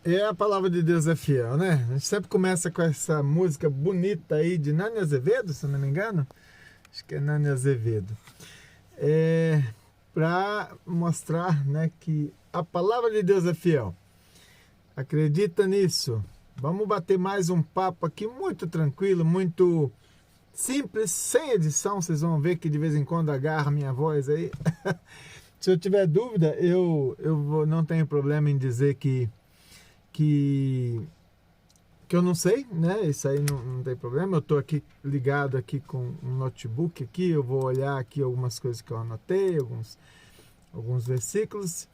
E a palavra de Deus é fiel, né? A gente sempre começa com essa música bonita aí de Nani Azevedo, se eu não me engano. Acho que é Nani Azevedo. Para mostrar, né, que a palavra de Deus é fiel. Acredita nisso. Vamos bater mais um papo aqui muito tranquilo, muito simples, sem edição. Vocês vão ver que de vez em quando agarra minha voz aí. Se eu tiver dúvida, não tenho problema em dizer que eu não sei, né? Isso aí não tem problema. Eu estou aqui ligado aqui com um notebook aqui. Eu vou olhar aqui algumas coisas que eu anotei, alguns versículos.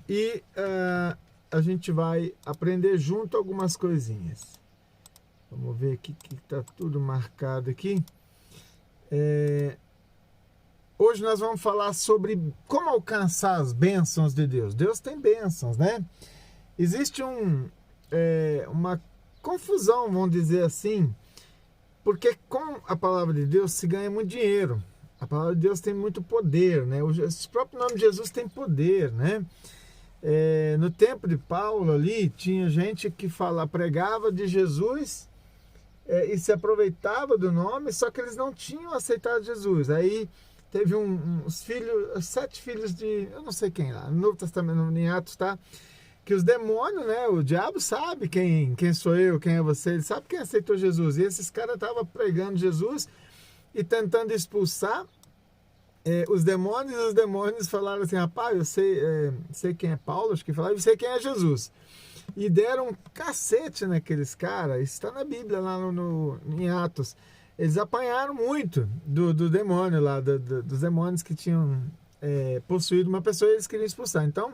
E a gente vai aprender junto algumas coisinhas. Vamos ver aqui que está tudo marcado aqui. Hoje nós vamos falar sobre como alcançar as bênçãos de Deus. Deus tem bênçãos, né? Existe uma confusão, vamos dizer assim, porque com a palavra de Deus se ganha muito dinheiro. A palavra de Deus tem muito poder, né? O próprio nome de Jesus tem poder, né? No tempo de Paulo ali, tinha gente que pregava de Jesus e se aproveitava do nome, só que eles não tinham aceitado Jesus. Aí teve uns filhos, 7 filhos de, eu não sei quem lá, no Novo Testamento, em Atos, tá? Que os demônios, né? O diabo sabe quem sou eu, quem é você, ele sabe quem aceitou Jesus. E esses caras estavam pregando Jesus e tentando expulsar os demônios, e os demônios falaram assim: rapaz, eu sei quem é Paulo, acho que falaram, eu sei quem é Jesus. E deram um cacete naqueles caras, isso está na Bíblia, lá em Atos. Eles apanharam muito do demônio lá, dos demônios que tinham possuído uma pessoa e eles queriam expulsar. Então,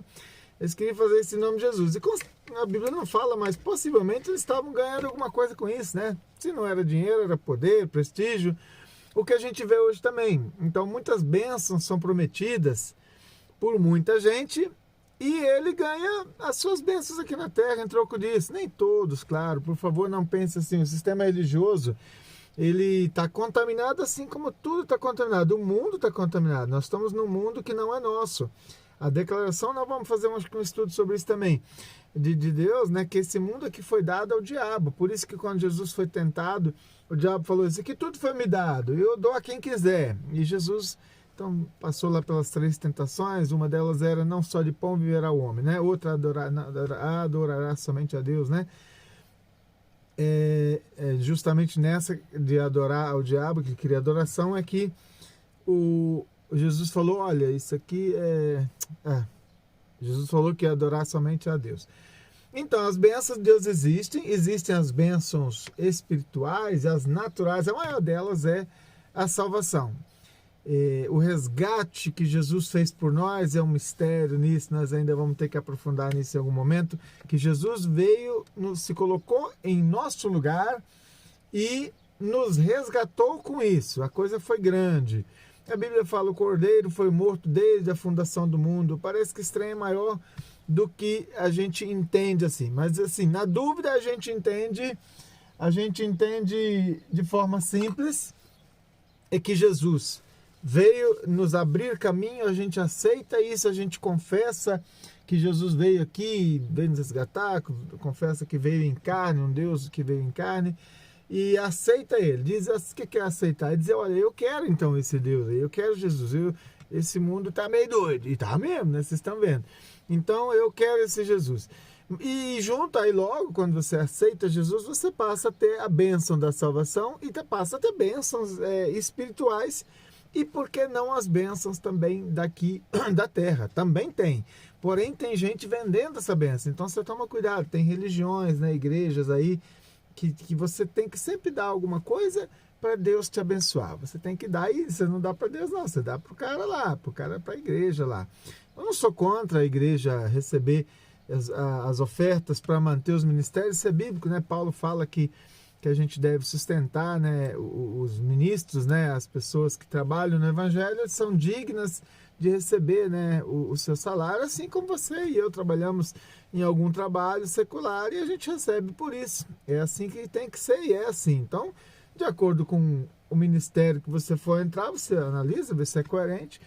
eles queriam fazer esse nome de Jesus. E a Bíblia não fala, mas possivelmente eles estavam ganhando alguma coisa com isso, né? Se não era dinheiro, era poder, prestígio. O que a gente vê hoje também. Então, muitas bênçãos são prometidas por muita gente e ele ganha as suas bênçãos aqui na terra em troco disso. Nem todos, claro. Por favor, não pense assim. O sistema religioso, ele está contaminado assim como tudo está contaminado. O mundo está contaminado. Nós estamos num mundo que não é nosso. A declaração, nós vamos fazer um estudo sobre isso também, de Deus, né? Que esse mundo aqui foi dado ao diabo. Por isso que quando Jesus foi tentado, o diabo falou assim: que tudo foi me dado, eu dou a quem quiser. E Jesus, então, passou lá pelas 3 tentações. Uma delas era: não só de pão viverá o homem, né? Outra, adorará somente a Deus, né? Justamente nessa de adorar ao diabo, que queria adoração, é que Jesus falou: olha, isso aqui Jesus falou que ia adorar somente a Deus. Então, as bênçãos de Deus existem as bênçãos espirituais e as naturais. A maior delas é a salvação. O resgate que Jesus fez por nós é um mistério nisso, nós ainda vamos ter que aprofundar nisso em algum momento, que Jesus veio, se colocou em nosso lugar e nos resgatou com isso. A coisa foi grande. A Bíblia fala: o Cordeiro foi morto desde a fundação do mundo. Parece que estranho é maior do que a gente entende assim. Mas assim, na dúvida a gente entende de forma simples, é que Jesus veio nos abrir caminho, a gente aceita isso, a gente confessa que Jesus veio aqui, veio nos resgatar, confessa que veio em carne, um Deus que veio em carne, e aceita ele. Diz: o que é aceitar? É dizer: olha, eu quero então esse Deus aí, eu quero Jesus, esse mundo está meio doido, e tá mesmo, né? Vocês estão vendo. Então eu quero esse Jesus. E junto aí, logo, quando você aceita Jesus, você passa a ter a bênção da salvação e passa a ter bênçãos espirituais. E por que não as bênçãos também daqui da terra? Também tem. Porém, tem gente vendendo essa bênção. Então você toma cuidado. Tem religiões, né, igrejas aí, que você tem que sempre dar alguma coisa para Deus te abençoar. Você tem que dar, e você não dá para Deus, não. Você dá para o cara lá, para a igreja lá. Eu não sou contra a igreja receber as ofertas para manter os ministérios. Isso é bíblico, né? Paulo fala que a gente deve sustentar, né, os ministros, né, as pessoas que trabalham no evangelho são dignas de receber, né, o seu salário, assim como você e eu trabalhamos em algum trabalho secular e a gente recebe por isso. É assim que tem que ser e é assim. Então, de acordo com o ministério que você for entrar, você analisa, vê se é coerente.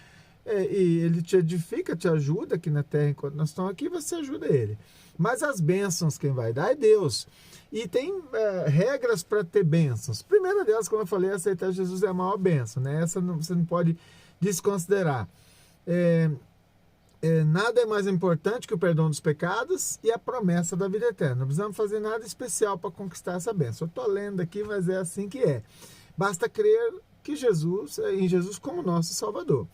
e ele te edifica, te ajuda aqui na terra enquanto nós estamos aqui, você ajuda ele. Mas as bênçãos quem vai dar é Deus. E tem regras para ter bênçãos. Primeira delas, como eu falei, aceitar Jesus é a maior bênção, né? Essa você não pode desconsiderar. Nada é mais importante que o perdão dos pecados e a promessa da vida eterna. Não precisamos fazer nada especial para conquistar essa bênção. Eu estou lendo aqui, mas é assim que é. Basta crer que em Jesus como nosso Salvador,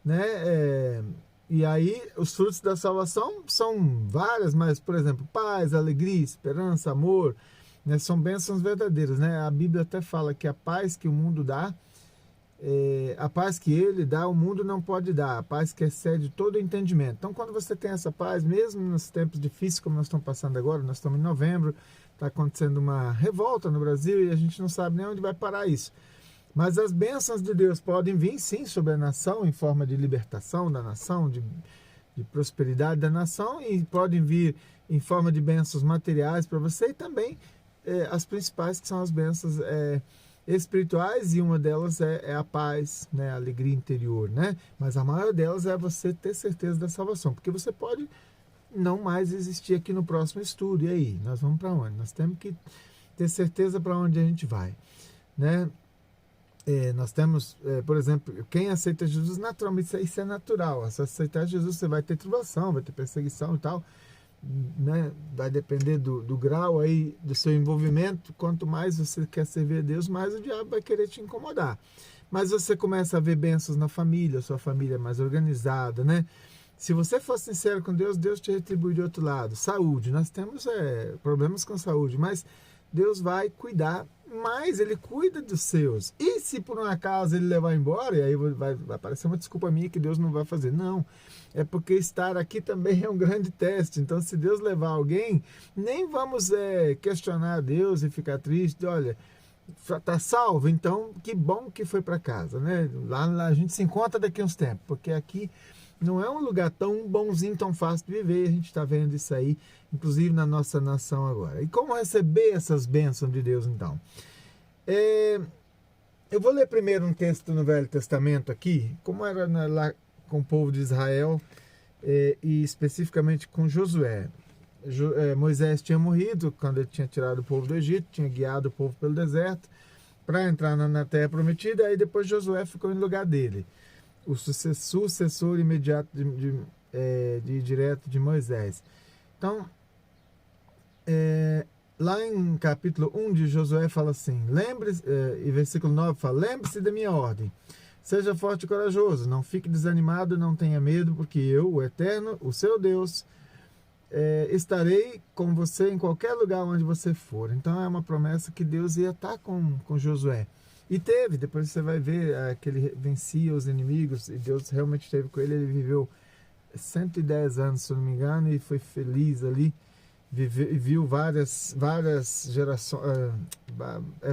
né? E aí os frutos da salvação são várias, mas, por exemplo, paz, alegria, esperança, amor, né? São bênçãos verdadeiras, né? A Bíblia até fala que a paz que o mundo dá, a paz que ele dá, o mundo não pode dar, a paz que excede todo o entendimento. Então, quando você tem essa paz, mesmo nos tempos difíceis como nós estamos passando agora, nós estamos em novembro, está acontecendo uma revolta no Brasil e a gente não sabe nem onde vai parar isso. Mas as bênçãos de Deus podem vir, sim, sobre a nação, em forma de libertação da nação, de prosperidade da nação, e podem vir em forma de bênçãos materiais para você, e também as principais, que são as bênçãos espirituais, e uma delas é a paz, né, a alegria interior, né? Mas a maior delas é você ter certeza da salvação, porque você pode não mais existir aqui no próximo estudo. E aí, nós vamos para onde? Nós temos que ter certeza para onde a gente vai, né? Nós temos, por exemplo, quem aceita Jesus, naturalmente, isso é natural. Se aceitar Jesus, você vai ter tribulação, vai ter perseguição e tal, né? Vai depender do grau aí do seu envolvimento. Quanto mais você quer servir a Deus, mais o diabo vai querer te incomodar. Mas você começa a ver bênçãos na família, sua família é mais organizada, né? Se você for sincero com Deus, Deus te retribui de outro lado. Saúde, nós temos problemas com saúde, mas Deus vai cuidar, mas Ele cuida dos seus. E se por um acaso Ele levar embora, e aí vai parecer uma desculpa minha que Deus não vai fazer. Não, é porque estar aqui também é um grande teste. Então, se Deus levar alguém, nem vamos questionar Deus e ficar triste. Olha, está salvo, então que bom que foi para casa, né? Lá a gente se encontra daqui a uns tempos, porque aqui não é um lugar tão bonzinho, tão fácil de viver. A gente está vendo isso aí, inclusive na nossa nação agora. E como receber essas bênçãos de Deus, então? Eu vou ler primeiro um texto no Velho Testamento aqui, como era lá com o povo de Israel, e especificamente com Josué. Moisés tinha morrido quando ele tinha tirado o povo do Egito, tinha guiado o povo pelo deserto para entrar na terra prometida, aí depois Josué ficou em lugar dele, o sucessor imediato direto de Moisés. Então, lá em capítulo 1 de Josué fala assim, e versículo 9 fala, lembre-se da minha ordem, seja forte e corajoso, não fique desanimado, não tenha medo, porque eu, o Eterno, o seu Deus, estarei com você em qualquer lugar onde você for. Então é uma promessa que Deus ia estar com Josué. E teve, depois você vai ver que ele vencia os inimigos, e Deus realmente esteve com ele. Ele viveu 110 anos, se eu não me engano, e foi feliz ali, viu várias gerações,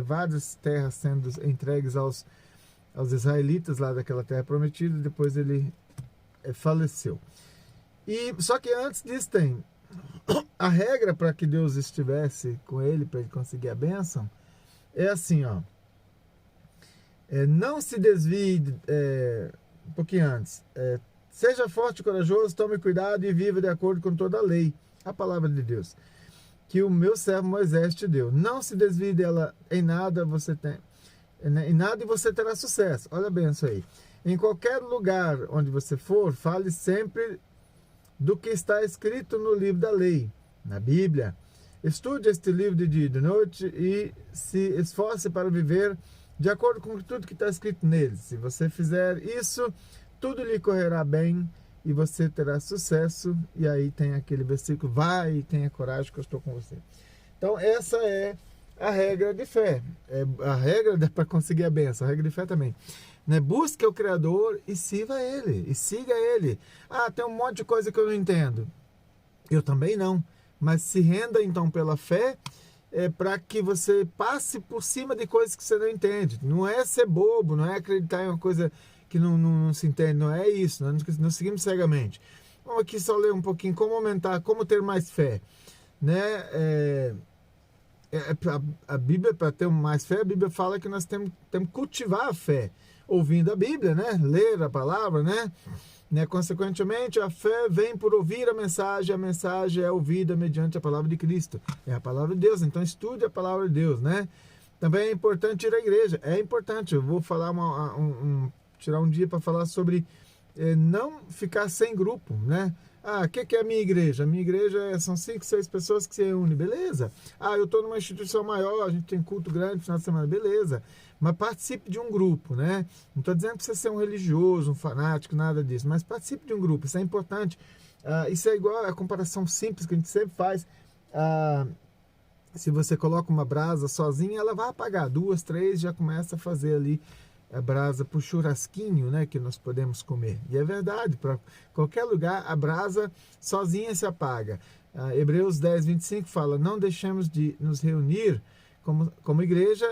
várias terras sendo entregues aos israelitas lá daquela terra prometida, e depois ele faleceu. Só que antes disso tem a regra para que Deus estivesse com ele, para ele conseguir a bênção, é assim, ó. Não se desvie, um pouquinho antes, seja forte e corajoso, tome cuidado e viva de acordo com toda a lei, a palavra de Deus, que o meu servo Moisés te deu. Não se desvie dela em nada, e você terá sucesso. Olha bem isso aí. Em qualquer lugar onde você for, fale sempre do que está escrito no livro da lei, na Bíblia. Estude este livro de dia e de noite e se esforce para viver de acordo com tudo que está escrito nele. Se você fizer isso, tudo lhe correrá bem e você terá sucesso. E aí tem aquele versículo, vai e tenha coragem que eu estou com você. Então essa é a regra de fé, a regra para conseguir a bênção, a regra de fé também. Né? Busque o Criador e siga ele. Ah, tem um monte de coisa que eu não entendo. Eu também não. Mas se renda então pela fé, para que você passe por cima de coisas que você não entende. Não é ser bobo, não é acreditar em uma coisa que não se entende, não é isso. Nós seguimos cegamente. Vamos aqui só ler um pouquinho como aumentar, como ter mais fé. Né? A Bíblia, para ter mais fé, a Bíblia fala que nós temos que cultivar a fé. ouvindo a Bíblia, né? Ler a palavra, né? Consequentemente, a fé vem por ouvir a mensagem é ouvida mediante a palavra de Cristo. É a palavra de Deus, então estude a palavra de Deus, né? Também é importante ir à igreja, é importante. Eu vou falar tirar um dia para falar sobre não ficar sem grupo, né? O que é a minha igreja? A minha igreja são 5, 6 pessoas que se reúnem, beleza. Eu estou numa instituição maior, a gente tem culto grande no final de semana, beleza. Mas participe de um grupo, né? Não estou dizendo que você ser um religioso, um fanático, nada disso, mas participe de um grupo, isso é importante. Isso é igual a comparação simples que a gente sempre faz. Se você coloca uma brasa sozinha, ela vai apagar. 2, 3, já começa a fazer ali a brasa para o churrasquinho, né, que nós podemos comer. E é verdade, para qualquer lugar, a brasa sozinha se apaga. Hebreus 10, 25 fala, não deixemos de nos reunir como igreja,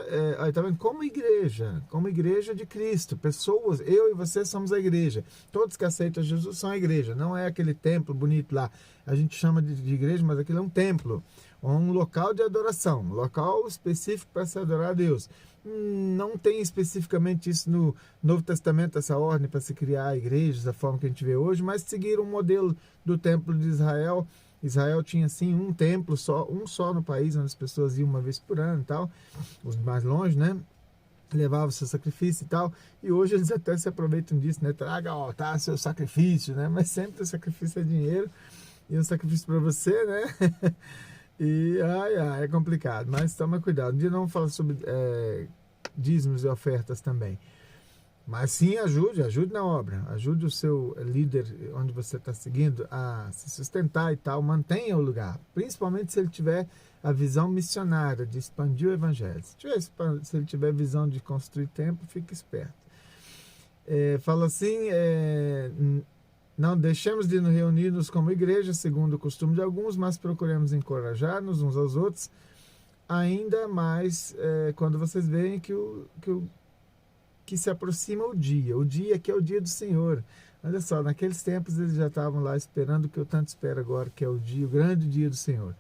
tá vendo? Como igreja de Cristo, pessoas, eu e você somos a igreja. Todos que aceitam Jesus são a igreja, não é aquele templo bonito lá. A gente chama de igreja, mas aquilo é um templo, um local de adoração, um local específico para se adorar a Deus. Não tem especificamente isso no Novo Testamento, essa ordem para se criar igrejas da forma que a gente vê hoje, mas seguir um modelo do templo de Israel. Israel tinha sim um templo um só no país, onde as pessoas iam uma vez por ano e tal, os mais longe, né? Levavam seu sacrifício e tal, e hoje eles até se aproveitam disso, né? Traga, tá, seu sacrifício, né? Mas sempre o sacrifício é dinheiro, e um sacrifício para você, né? E é complicado, mas toma cuidado. Um dia não vamos falar sobre dízimos e ofertas também. Mas sim, ajude na obra, ajude o seu líder onde você está seguindo a se sustentar e tal, mantenha o lugar, principalmente se ele tiver a visão missionária de expandir o evangelho. Se ele tiver visão de construir templo, fique esperto. Fala assim, não deixemos de nos reunir como igreja, segundo o costume de alguns, mas procuremos encorajar-nos uns aos outros, ainda mais quando vocês veem que se aproxima o dia que é o dia do Senhor. Olha só, naqueles tempos eles já estavam lá esperando o que eu tanto espero agora, que é o grande dia do Senhor,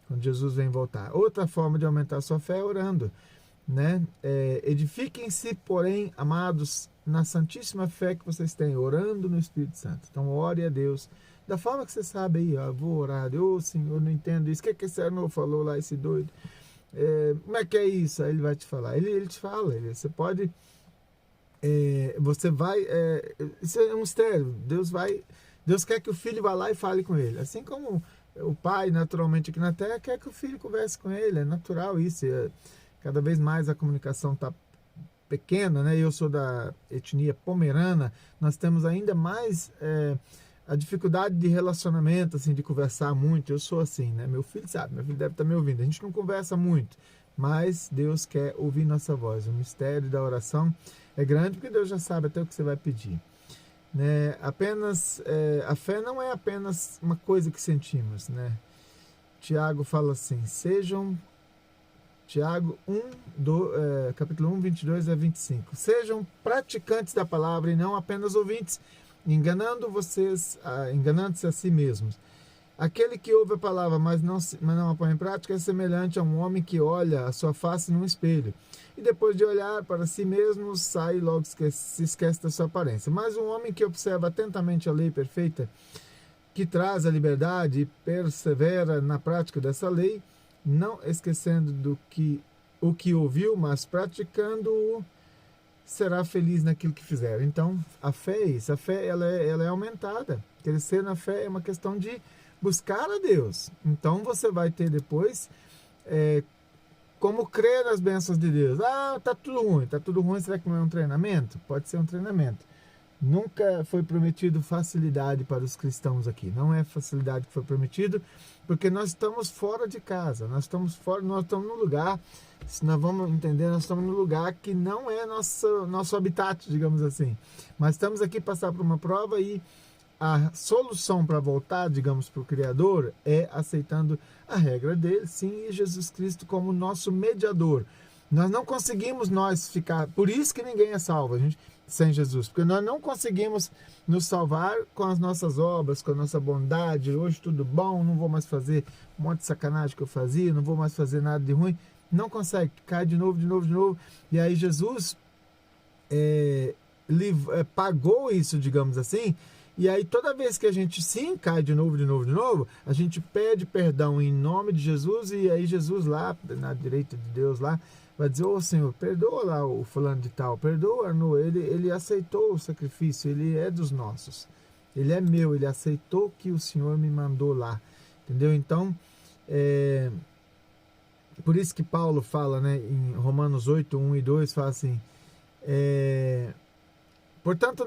quando Jesus vem voltar. Outra forma de aumentar a sua fé é orando, né? Edifiquem-se, porém, amados, na santíssima fé que vocês têm, orando no Espírito Santo. Então, ore a Deus, da forma que você sabe aí, vou orar, Senhor, não entendo isso, o que esse Arnold falou lá, esse doido? Como é que é isso? Aí ele vai te falar, ele te fala, você pode... você vai, isso é um mistério, Deus quer que o filho vá lá e fale com ele, assim como o pai naturalmente aqui na terra quer que o filho converse com ele, é natural isso, cada vez mais a comunicação está pequena, né? Eu sou da etnia pomerana, nós temos ainda mais a dificuldade de relacionamento, assim, de conversar muito. Eu sou assim, né? Meu filho sabe, meu filho deve estar me ouvindo, a gente não conversa muito, mas Deus quer ouvir nossa voz. O mistério da oração é grande porque Deus já sabe até o que você vai pedir, né? A fé não é apenas uma coisa que sentimos, né? Tiago fala assim, Tiago 1, capítulo 1, 22 a 25. Sejam praticantes da palavra e não apenas ouvintes, enganando-se a si mesmos. Aquele que ouve a palavra, mas não a põe em prática, é semelhante a um homem que olha a sua face num espelho. E depois de olhar para si mesmo, sai e logo se esquece da sua aparência. Mas um homem que observa atentamente a lei perfeita, que traz a liberdade e persevera na prática dessa lei, não esquecendo o que ouviu, mas praticando-o, será feliz naquilo que fizer. Então, a fé é isso. A fé ela é aumentada. Crescer na fé é uma questão de buscar a Deus. Então, você vai ter depois como crer nas bênçãos de Deus. Tá tudo ruim. Tá tudo ruim, será que não é um treinamento? Pode ser um treinamento. Nunca foi prometido facilidade para os cristãos aqui. Não é facilidade que foi prometido, porque nós estamos fora de casa. Nós estamos num lugar, se nós vamos entender, nós estamos num lugar que não é nosso habitat, digamos assim. Mas estamos aqui passar por uma prova e a solução para voltar, digamos, para o Criador é aceitando a regra dele, sim, e Jesus Cristo como nosso mediador. Nós não conseguimos ficar, por isso que ninguém é salvo, sem Jesus, porque nós não conseguimos nos salvar com as nossas obras, com a nossa bondade. Hoje tudo bom, não vou mais fazer um monte de sacanagem que eu fazia, não vou mais fazer nada de ruim. Não consegue, cai de novo. E aí Jesus pagou isso, digamos assim. E aí toda vez que a gente sim cai de novo, a gente pede perdão em nome de Jesus, e aí Jesus lá, na direita de Deus lá, vai dizer: ô Senhor, perdoa lá o fulano de tal, perdoa Arnaud, ele aceitou o sacrifício, ele é dos nossos, ele é meu, ele aceitou que o Senhor me mandou lá, entendeu? Então, por isso que Paulo fala, né, em Romanos 8, 1 e 2, fala assim, portanto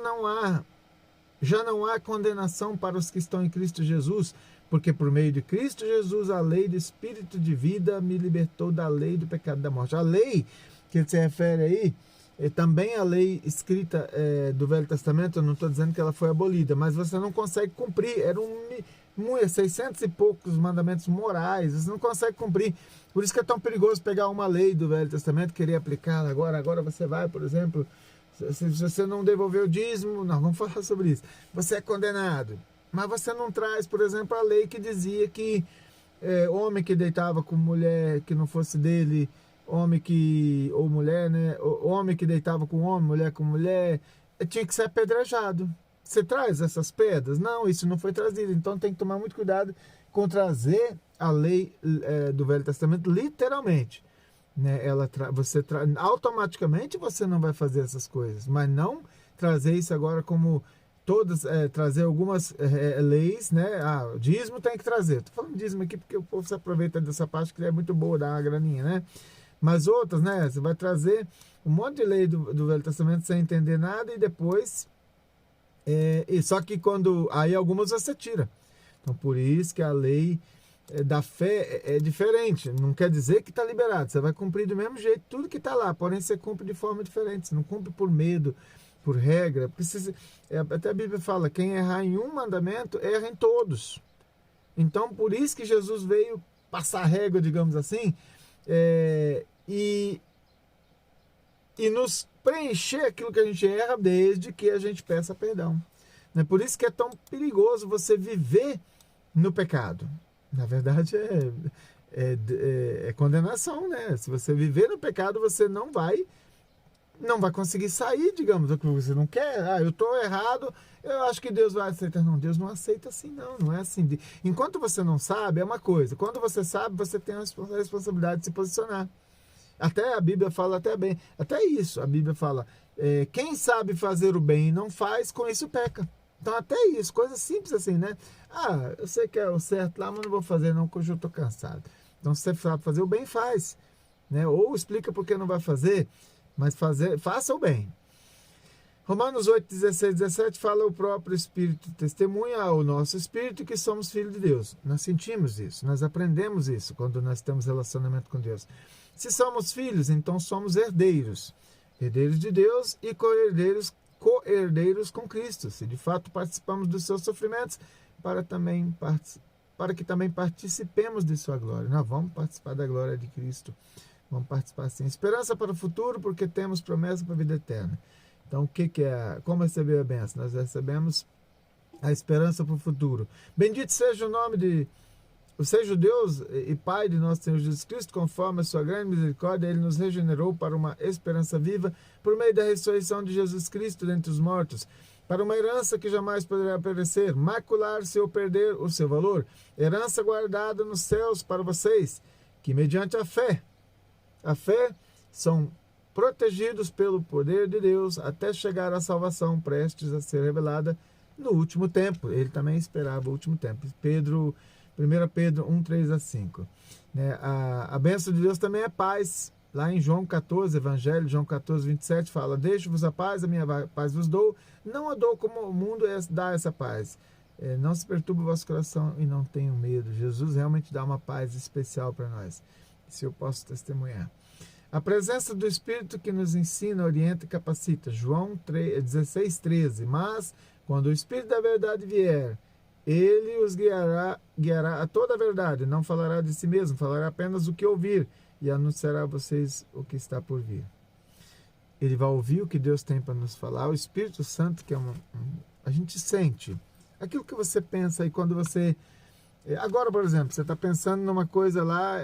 já não há condenação para os que estão em Cristo Jesus, porque por meio de Cristo Jesus a lei do Espírito de vida me libertou da lei do pecado e da morte. A lei que ele se refere aí é também a lei escrita do Velho Testamento. Eu não estou dizendo que ela foi abolida, mas você não consegue cumprir. Eram 600 e poucos mandamentos morais, você não consegue cumprir. Por isso que é tão perigoso pegar uma lei do Velho Testamento e querer aplicá-la agora. Agora você vai, por exemplo, se você não devolver o dízimo, nós vamos falar sobre isso, você é condenado. Mas você não traz, por exemplo, a lei que dizia que homem que deitava com mulher que não fosse dele, ou mulher, né? Homem que deitava com homem, mulher com mulher, tinha que ser apedrejado. Você traz essas pedras? Não, isso não foi trazido. Então tem que tomar muito cuidado com trazer a lei do Velho Testamento literalmente. Né? Automaticamente você não vai fazer essas coisas, mas não trazer isso agora como todas, trazer algumas leis, né? O dízimo tem que trazer. Estou falando dízimo aqui porque o povo se aproveita dessa parte que é muito boa, dá uma graninha, né? Mas outras, né? Você vai trazer um monte de lei do Velho Testamento sem entender nada, e depois só que aí algumas você tira. Então por isso que a lei da fé é diferente. Não quer dizer que está liberado. Você vai cumprir do mesmo jeito tudo que está lá, porém você cumpre de forma diferente. Você não cumpre por medo, por regra. Até a Bíblia fala: quem errar em um mandamento, erra em todos. Então por isso que Jesus veio passar régua, digamos assim, e nos preencher aquilo que a gente erra, desde que a gente peça perdão. Por isso que é tão perigoso você viver no pecado. Na verdade, é condenação, né? Se você viver no pecado, você não vai conseguir sair, digamos, do que você não quer. Eu estou errado, eu acho que Deus vai aceitar. Não, Deus não aceita assim, não é assim. Enquanto você não sabe, é uma coisa. Quando você sabe, você tem a responsabilidade de se posicionar. Até a Bíblia fala até isso, a Bíblia fala, quem sabe fazer o bem e não faz, com isso peca. Então até isso, coisa simples assim, né? Eu sei que é o certo lá, mas não vou fazer não, porque hoje eu estou cansado. Então se você sabe fazer o bem, faz. Né? Ou explica por que não vai fazer, mas faça o bem. Romanos 8, 16, 17 fala: o próprio Espírito testemunha ao nosso Espírito que somos filhos de Deus. Nós sentimos isso, nós aprendemos isso quando nós temos relacionamento com Deus. Se somos filhos, então somos herdeiros. Herdeiros de Deus e co-herdeiros com Cristo. Se de fato participamos dos seus sofrimentos, para que também participemos de sua glória. Nós vamos participar da glória de Cristo. Vamos participar sim. Esperança para o futuro, porque temos promessa para a vida eterna. Então, como receber a bênção? Nós recebemos a esperança para o futuro. Bendito seja seja o Deus e Pai de nosso Senhor Jesus Cristo, conforme a sua grande misericórdia, Ele nos regenerou para uma esperança viva, por meio da ressurreição de Jesus Cristo dentre os mortos, para uma herança que jamais poderá perecer, macular-se ou perder o seu valor, herança guardada nos céus para vocês, que mediante a fé são protegidos pelo poder de Deus até chegar à salvação prestes a ser revelada no último tempo. Ele também esperava o último tempo. 1 Pedro 1, 3 a 5. A bênção de Deus também é paz. Lá em João 14, Evangelho, João 14, 27, fala: deixo-vos a paz vos dou. Não a dou como o mundo dá essa paz. Não se perturbe o vosso coração e não tenham medo. Jesus realmente dá uma paz especial para nós. Isso eu posso testemunhar. A presença do Espírito que nos ensina, orienta e capacita. João 16, 13. Mas, quando o Espírito da verdade vier, Ele os guiará a toda a verdade. Não falará de si mesmo, falará apenas o que ouvir e anunciará a vocês o que está por vir. Ele vai ouvir o que Deus tem para nos falar. O Espírito Santo, que a gente sente. Aquilo que você pensa, e quando você... Agora, por exemplo, você está pensando numa coisa lá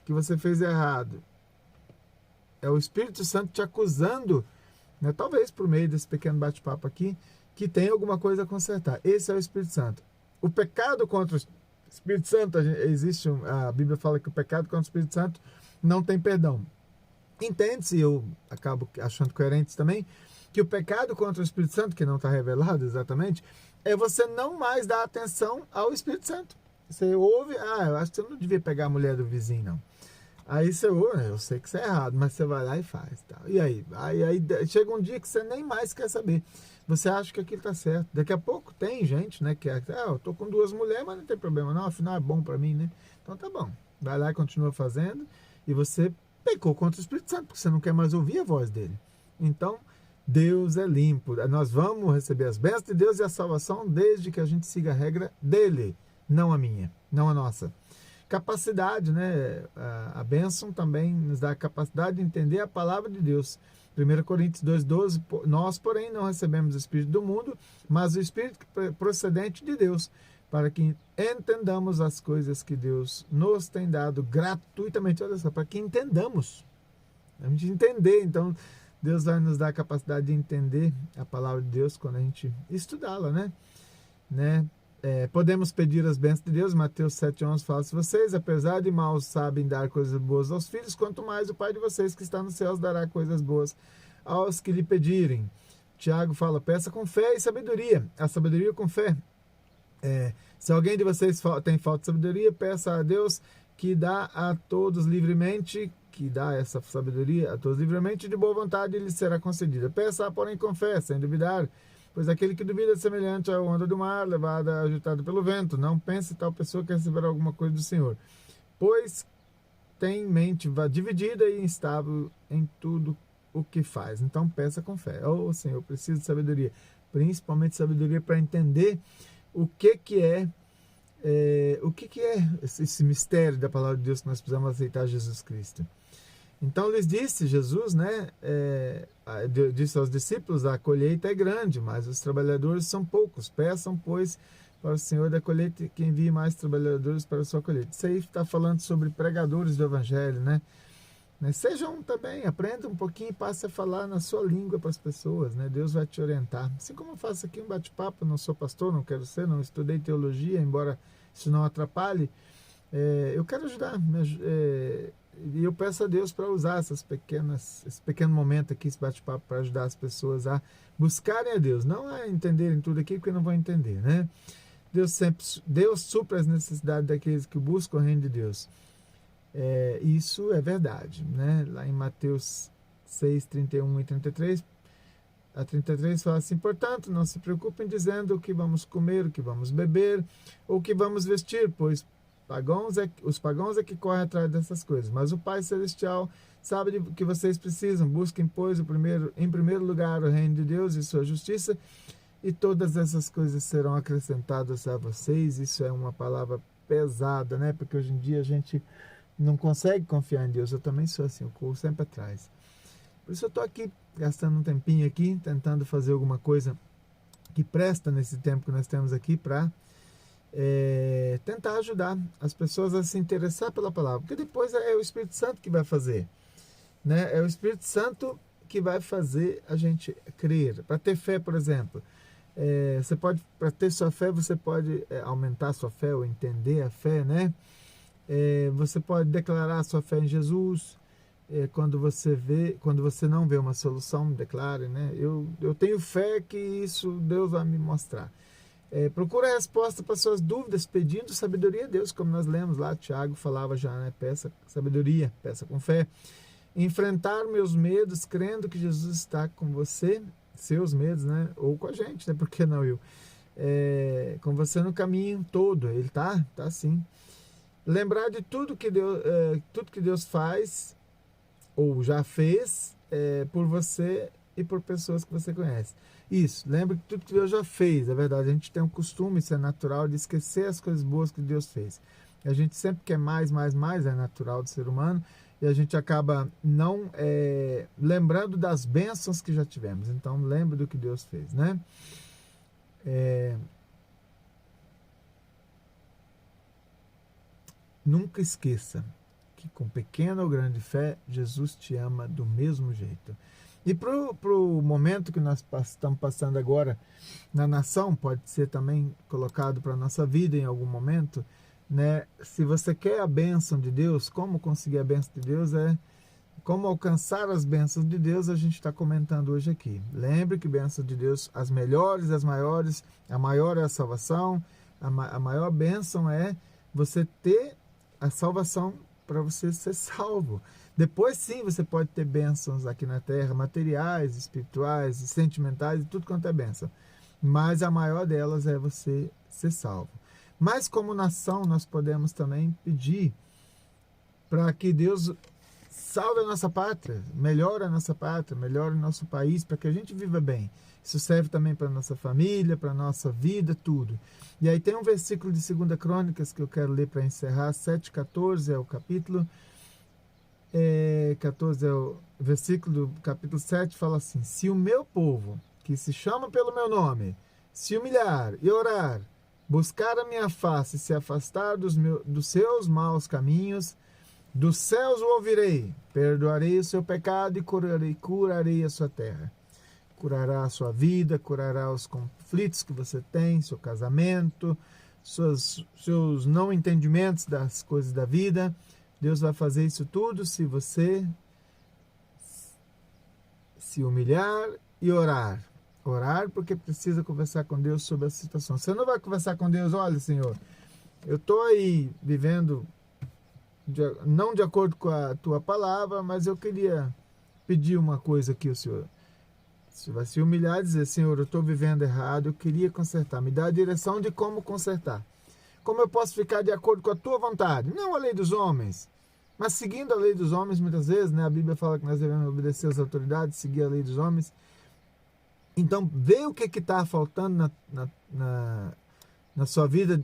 que você fez errado. É o Espírito Santo te acusando né? Talvez por meio desse pequeno bate-papo aqui, que tem alguma coisa a consertar. Esse é o Espírito Santo. O pecado contra o Espírito Santo, a Bíblia fala que o pecado contra o Espírito Santo não tem perdão. Entende-se, eu acabo achando coerente também, que o pecado contra o Espírito Santo, que não está revelado exatamente, é você não mais dar atenção ao Espírito Santo. Você ouve, eu acho que você não devia pegar a mulher do vizinho, não. Aí você ouve, eu sei que isso é errado, mas você vai lá e faz. Tá? E aí chega um dia que você nem mais quer saber. Você acha que aquilo está certo. Daqui a pouco tem gente, né, que eu tô com 2 mulheres, mas não tem problema não, afinal é bom para mim, né? Então tá bom. Vai lá e continua fazendo, e você pecou contra o Espírito Santo, porque você não quer mais ouvir a voz dele. Então, Deus é limpo. Nós vamos receber as bênçãos de Deus e a salvação desde que a gente siga a regra dele, não a minha, não a nossa. Capacidade, né? A bênção também nos dá a capacidade de entender a palavra de Deus. 1 Coríntios 2,12, nós, porém, não recebemos o Espírito do mundo, mas o Espírito procedente de Deus, para que entendamos as coisas que Deus nos tem dado gratuitamente. Olha só, para que entendamos. A gente entender, então, Deus vai nos dar a capacidade de entender a palavra de Deus quando a gente estudá-la, né? Podemos pedir as bênçãos de Deus. Mateus 7,11 fala: se vocês, apesar de maus, sabem dar coisas boas aos filhos, quanto mais o Pai de vocês que está nos céus dará coisas boas aos que lhe pedirem. Tiago fala: peça com fé e sabedoria. A sabedoria com fé. Se alguém de vocês tem falta de sabedoria, peça a Deus, que dá a todos livremente, que dá essa sabedoria a todos livremente, de boa vontade, e lhe será concedida. Peça, porém, com fé, sem duvidar, pois aquele que duvida é semelhante à onda do mar, levada, agitada pelo vento. Não pense tal pessoa que receberá alguma coisa do Senhor, pois tem mente dividida e instável em tudo o que faz. Então peça com fé. Senhor, eu preciso de sabedoria, principalmente sabedoria para entender o que é esse mistério da palavra de Deus, que nós precisamos aceitar Jesus Cristo. Então lhes disse Jesus, né, disse aos discípulos: a colheita é grande, mas os trabalhadores são poucos. Peçam, pois, para o Senhor da colheita que envie mais trabalhadores para a sua colheita. Isso aí está falando sobre pregadores do Evangelho, né? Sejam também, aprenda um pouquinho e passe a falar na sua língua para as pessoas, né? Deus vai te orientar. Assim como eu faço aqui um bate-papo, não sou pastor, não quero ser, não estudei teologia, embora isso não atrapalhe, eu quero ajudar, e eu peço a Deus para usar esse pequeno momento aqui, esse bate-papo, para ajudar as pessoas a buscarem a Deus, não a entenderem tudo aqui, porque não vão entender, né? Deus supre as necessidades daqueles que buscam o reino de Deus. Isso é verdade, né? Lá em Mateus 6, 31 e 33, a 33 fala assim: portanto, não se preocupem dizendo o que vamos comer, o que vamos beber, ou o que vamos vestir, pois os pagãos é que correm atrás dessas coisas, mas o Pai Celestial sabe do que vocês precisam. Busquem, pois, em primeiro lugar o reino de Deus e sua justiça, e todas essas coisas serão acrescentadas a vocês. Isso é uma palavra pesada, né? Porque hoje em dia a gente não consegue confiar em Deus. Eu também sou assim, eu corro sempre atrás. Por isso eu estou aqui, gastando um tempinho aqui, tentando fazer alguma coisa que presta nesse tempo que nós temos aqui para tentar ajudar as pessoas a se interessar pela palavra, porque depois é o Espírito Santo que vai fazer, né? É o Espírito Santo que vai fazer a gente crer. Para ter fé, por exemplo, para ter sua fé, você pode aumentar a sua fé ou entender a fé, né? Você pode declarar a sua fé em Jesus. Quando você não vê uma solução, declare, né? Eu tenho fé que isso Deus vai me mostrar. Procura a resposta para suas dúvidas, pedindo sabedoria a Deus, como nós lemos lá, Tiago falava já, né? Peça sabedoria, peça com fé. Enfrentar meus medos, crendo que Jesus está com você, seus medos, né? Ou com a gente, né? Por que não eu? Com você no caminho todo, ele tá sim. Lembrar de tudo que Deus faz, ou já fez, por você e por pessoas que você conhece. Isso, lembra que tudo que Deus já fez. É verdade, a gente tem um costume, isso é natural, de esquecer as coisas boas que Deus fez. A gente sempre quer mais, é natural do ser humano, e a gente acaba não lembrando das bênçãos que já tivemos. Então, lembre do que Deus fez, né? Nunca esqueça que com pequena ou grande fé, Jesus te ama do mesmo jeito. E para o momento que nós estamos passando agora na nação, pode ser também colocado para a nossa vida em algum momento, né? Se você quer a bênção de Deus, como conseguir a bênção de Deus como alcançar as bênçãos de Deus, a gente está comentando hoje aqui. Lembre que bênçãos de Deus, as melhores, as maiores, a maior é a salvação, a maior bênção é você ter a salvação para você ser salvo. Depois sim você pode ter bênçãos aqui na terra, materiais, espirituais, sentimentais, e tudo quanto é bênção. Mas a maior delas é você ser salvo. Mas como nação nós podemos também pedir para que Deus salve a nossa pátria, melhore a nossa pátria, melhore o nosso país, para que a gente viva bem. Isso serve também para a nossa família, para a nossa vida, tudo. E aí tem um versículo de 2 Crônicas que eu quero ler para encerrar, 7,14 é o capítulo. 14 é o versículo do capítulo 7, fala assim: se o meu povo, que se chama pelo meu nome, se humilhar e orar, buscar a minha face e se afastar dos seus maus caminhos, dos céus o ouvirei, perdoarei o seu pecado e curarei a sua terra. Curará a sua vida, curará os conflitos que você tem, seu casamento, seus não entendimentos das coisas da vida. Deus vai fazer isso tudo se você se humilhar e orar. Orar porque precisa conversar com Deus sobre a situação. Você não vai conversar com Deus: olha, Senhor, eu estou aí vivendo não de acordo com a tua palavra, mas eu queria pedir uma coisa aqui ao Senhor. Você vai se humilhar e dizer: Senhor, eu estou vivendo errado, eu queria consertar. Me dá a direção de como consertar. Como eu posso ficar de acordo com a tua vontade? Não a lei dos homens, mas seguindo a lei dos homens muitas vezes, né? A Bíblia fala que nós devemos obedecer às autoridades, seguir a lei dos homens. Então, vê o que está faltando na sua vida,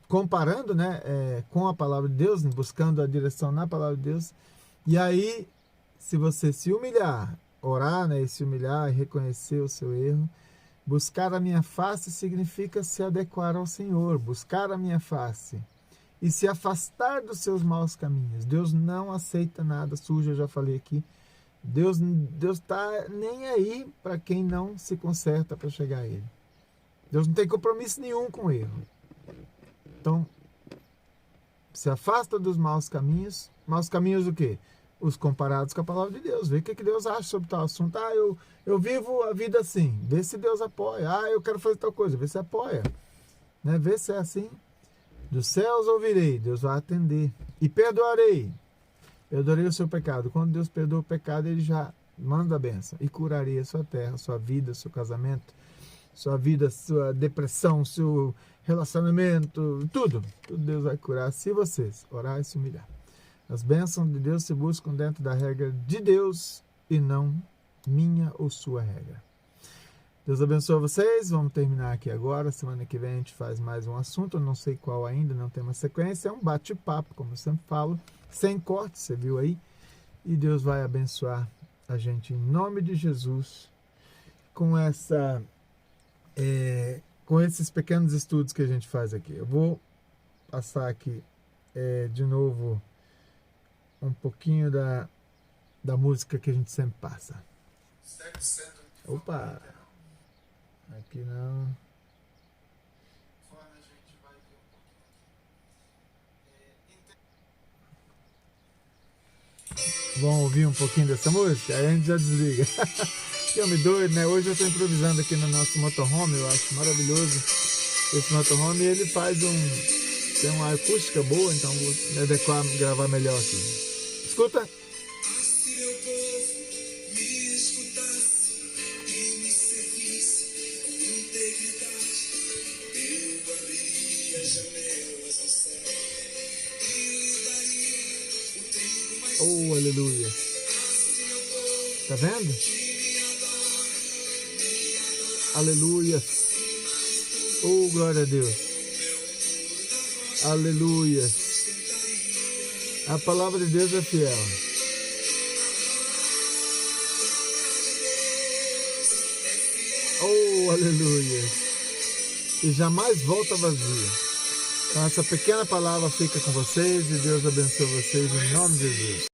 comparando, né, com a palavra de Deus, buscando a direção na palavra de Deus. E aí, se você se humilhar, orar, né, e se humilhar e reconhecer o seu erro, buscar a minha face significa se adequar ao Senhor, buscar a minha face e se afastar dos seus maus caminhos. Deus não aceita nada sujo, eu já falei aqui. Deus está nem aí para quem não se conserta para chegar a Ele. Deus não tem compromisso nenhum com o erro. Então, se afasta dos maus caminhos. Maus caminhos o quê? Os comparados com a palavra de Deus. Vê o que Deus acha sobre tal assunto. Eu vivo a vida assim. Vê se Deus apoia. Eu quero fazer tal coisa. Vê se apoia. Né? Vê se é assim. Dos céus ouvirei. Deus vai atender. E perdoarei. Perdoarei o seu pecado. Quando Deus perdoa o pecado, Ele já manda a bênção. E curarei a sua terra, a sua vida, seu casamento, sua vida, sua depressão, seu relacionamento, tudo Deus vai curar se vocês orar e se humilhar. As bênçãos de Deus se buscam dentro da regra de Deus e não minha ou sua regra. Deus abençoe vocês. Vamos terminar aqui agora. Semana que vem a gente faz mais um assunto, eu não sei qual ainda, não tem uma sequência, é um bate-papo, como eu sempre falo, sem corte, você viu aí, e Deus vai abençoar a gente em nome de Jesus com esses pequenos estudos que a gente faz aqui. Eu vou passar aqui de novo um pouquinho da música que a gente sempre passa. Opa! Aqui não. Vamos ouvir um pouquinho dessa música? Aí a gente já desliga. Que homem doido, né? Hoje eu estou improvisando aqui no nosso motorhome, eu acho maravilhoso esse motorhome, e ele tem uma acústica boa, então vou me adequar, gravar melhor aqui. Escuta! Oh, aleluia! Tá vendo? Aleluia! Oh, glória a Deus! Aleluia! A palavra de Deus é fiel. Oh, aleluia! E jamais volta vazia. Então essa pequena palavra fica com vocês e Deus abençoe vocês em nome de Jesus.